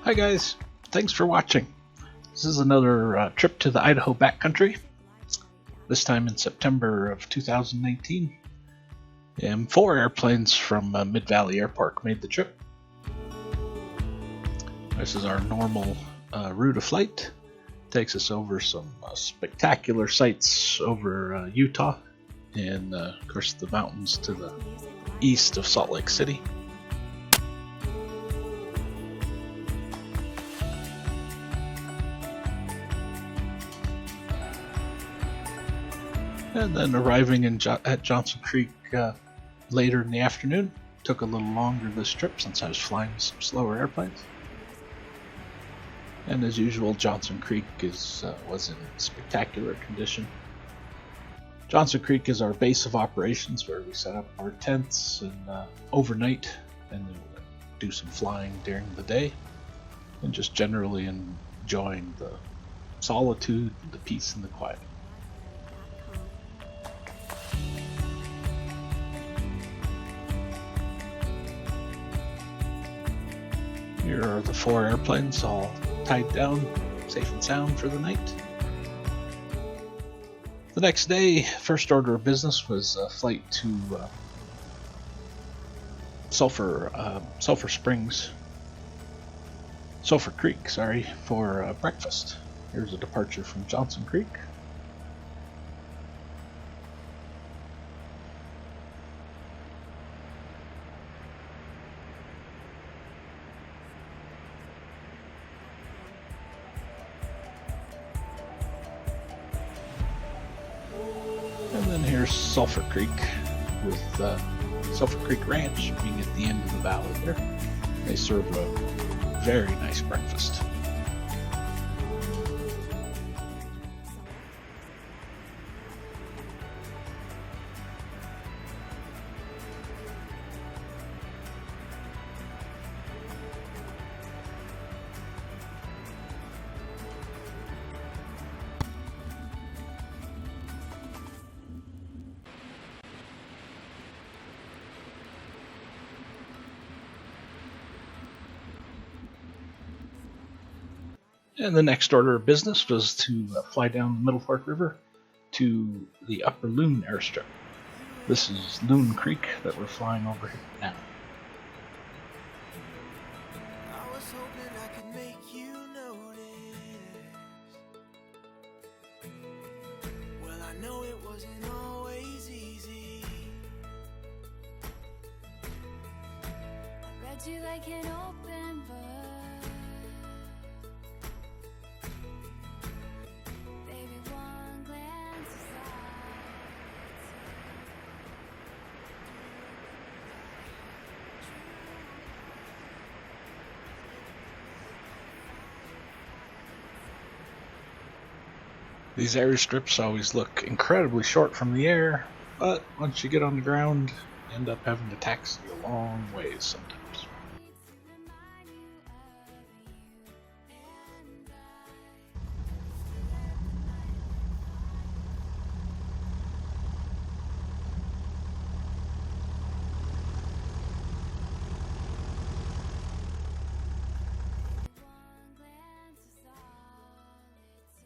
Hi guys, thanks for watching. This is another trip to the Idaho Backcountry, this time in September of 2019. And 4 airplanes from Mid-Valley Airpark made the trip. This is our normal route of flight. Takes us over some spectacular sights over Utah and of course the mountains to the east of Salt Lake City. And then arriving at Johnson Creek later in the afternoon. Took a little longer this trip since I was flying some slower airplanes. And as usual, Johnson Creek was in spectacular condition. Johnson Creek is our base of operations where we set up our tents and overnight, and then we'll do some flying during the day, and just generally enjoying the solitude, the peace, and the quiet. Here are the 4 airplanes all tied down, safe and sound for the night. The next day, first order of business was a flight to Sulphur Creek, for breakfast. Here's a departure from Johnson Creek. And then here's Sulphur Creek with Sulphur Creek Ranch being at the end of the valley there. They serve a very nice breakfast. And the next order of business was to fly down the Middle Fork River to the Upper Loon airstrip. This is Loon Creek that we're flying over here now. I was hoping I could make you notice. Well, I know it wasn't always easy. I read you like an open book. These airstrips always look incredibly short from the air, but once you get on the ground, you end up having to taxi a long ways sometimes.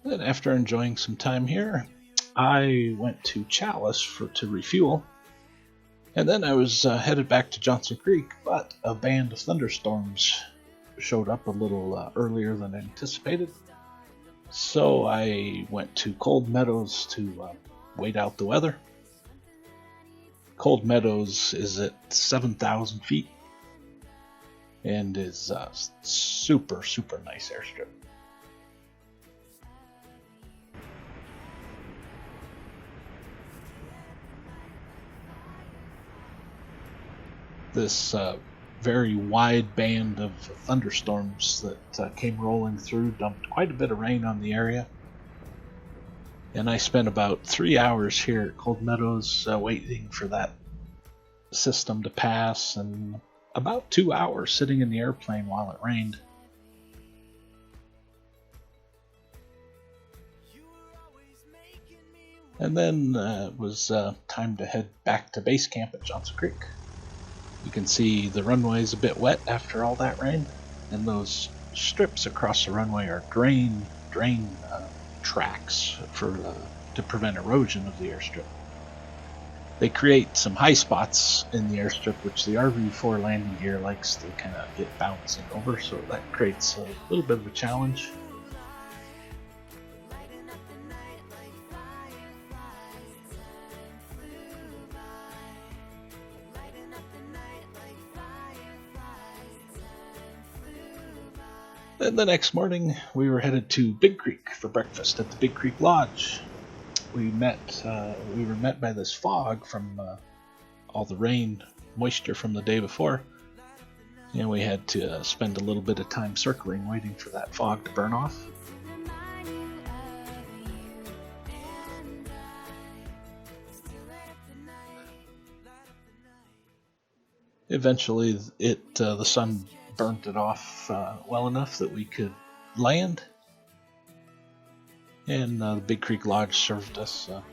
Then after enjoying some time here, I went to Chalice to refuel, and then I was headed back to Johnson Creek, but a band of thunderstorms showed up a little earlier than anticipated, so I went to Cold Meadows to wait out the weather. Cold Meadows is at 7,000 feet and is a super nice airstrip. This very wide band of thunderstorms that came rolling through dumped quite a bit of rain on the area. And I spent about 3 hours here at Cold Meadows waiting for that system to pass, and about 2 hours sitting in the airplane while it rained. And then it was time to head back to base camp at Johnson Creek. You can see the runway is a bit wet after all that rain, and those strips across the runway are drain tracks to prevent erosion of the airstrip. They create some high spots in the airstrip, which the RV4 landing gear likes to kind of get bouncing over, so that creates a little bit of a challenge. Then the next morning, we were headed to Big Creek for breakfast at the Big Creek Lodge. We were met by this fog from all the rain, moisture from the day before, and we had to spend a little bit of time circling, waiting for that fog to burn off. Eventually, the sun burnt it off well enough that we could land, and the Big Creek Lodge served us a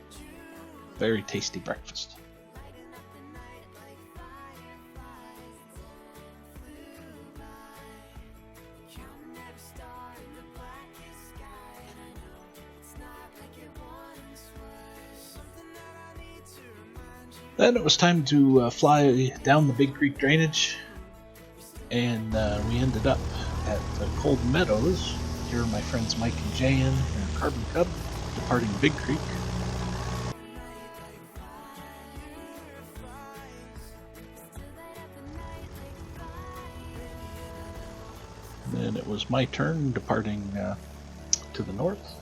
very tasty breakfast. Then it was time to fly down the Big Creek drainage, and we ended up at Cold Meadows. Here are my friends Mike and Jan and Carbon Cub departing Big Creek. Then it was my turn departing to the north.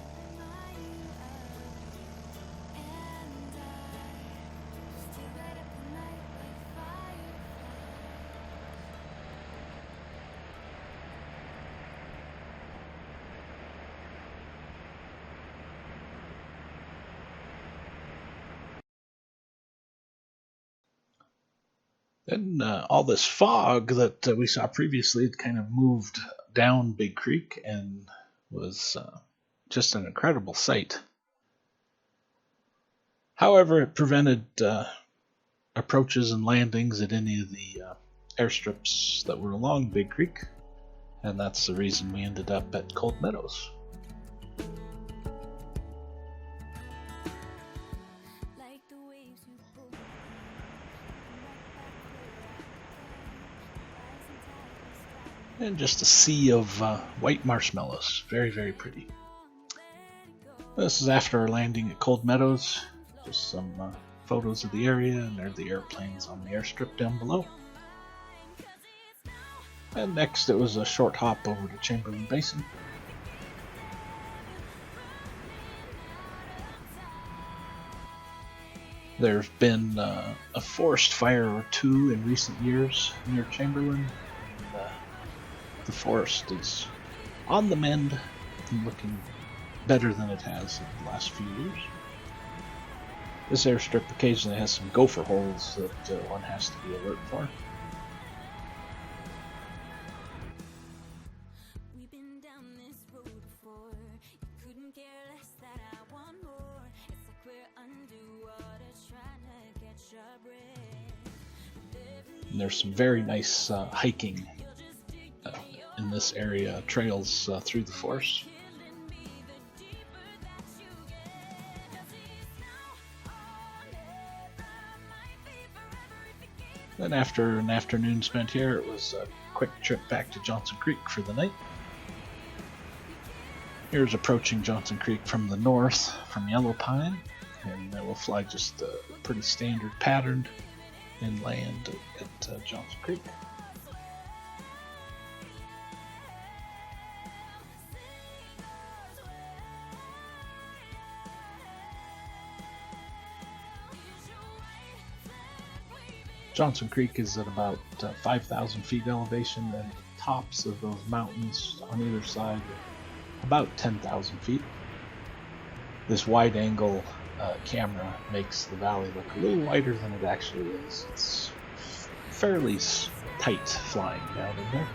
Then all this fog that we saw previously had kind of moved down Big Creek and was just an incredible sight. However, it prevented approaches and landings at any of the airstrips that were along Big Creek, and that's the reason we ended up at Cold Meadows. And just a sea of white marshmallows. Very, very pretty. This is after our landing at Cold Meadows. Just some photos of the area, and there are the airplanes on the airstrip down below. And next it was a short hop over to Chamberlain Basin. There's been a forest fire or two in recent years near Chamberlain. The forest is on the mend and looking better than it has in the last few years. This airstrip occasionally has some gopher holes that one has to be alert for. And there's some very nice hiking in this area, trails through the forest. Then after an afternoon spent here, it was a quick trip back to Johnson Creek for the night. Here's approaching Johnson Creek from the north from Yellow Pine, and we'll fly just a pretty standard pattern and land at Johnson Creek. Johnson Creek is at about 5,000 feet elevation, and the tops of those mountains on either side are about 10,000 feet. This wide-angle camera makes the valley look a little wider than it actually is. It's fairly tight flying down in there.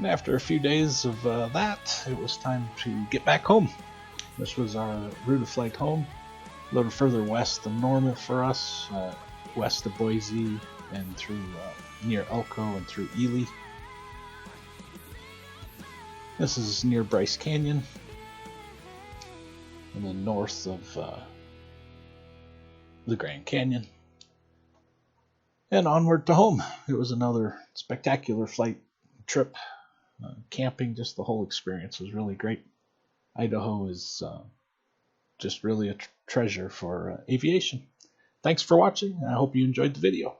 And after a few days of that, it was time to get back home. This was our route of flight home, a little further west than normal for us, west of Boise and through near Elko and through Ely. This is near Bryce Canyon, and then north of the Grand Canyon. And onward to home. It was another spectacular flight trip. Camping, just the whole experience was really great. Idaho is just really a treasure for aviation. Thanks for watching. I hope you enjoyed the video.